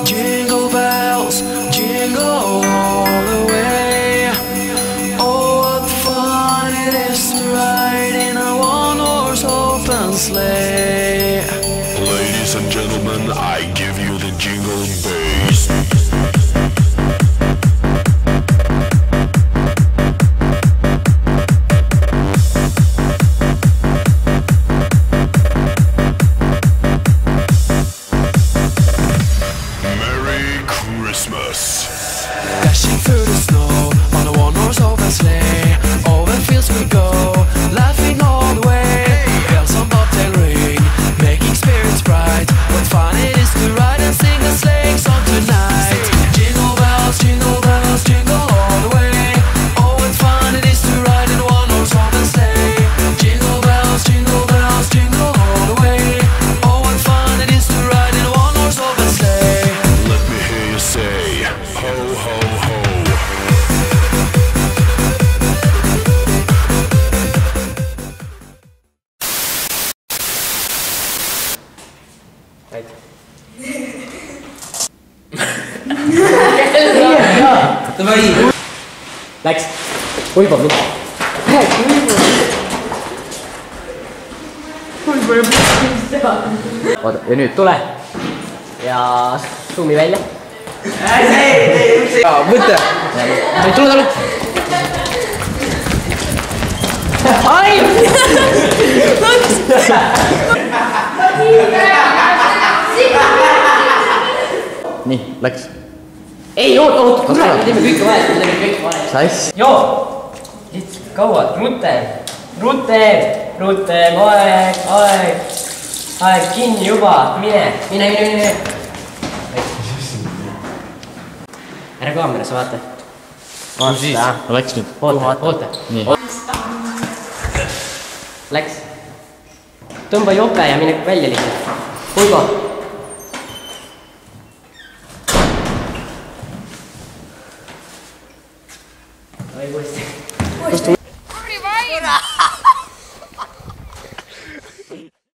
Jingle bells, jingle all the way. Oh, what fun it is to ride in a one-horse open sleigh. Ladies and gentlemen, I give you the jingle bass. Dashing through the snow on a one-horse open sleigh. Over fields we go, laughing all the way. Bells on bobtail ring, making spirits bright. What fun it is to ride and sing a sleigh song tonight. Jingle bells, jingle all the way. Oh, what fun it is to ride in a one-horse open sleigh. Jingle bells, jingle all the way. Oh, what fun it is to ride in a one-horse open sleigh. Let me hear you say, ho, ho, ho. Давай! Läks! Uibab mind! Oota, ja nüüd tule! Ja suumi välja! Mõtle! Tule! Ai! Nii, läks! Ei, oot, kurat, me teeme kõike vahet, Sass! Joo! Lihtsalt kaua, rutem, aeg kinni juba, mine! Ära kaamerasse vaata. Läks nüüd. Oota. Läks. Tõmba jope ja mine välja lihtsalt. Uigo.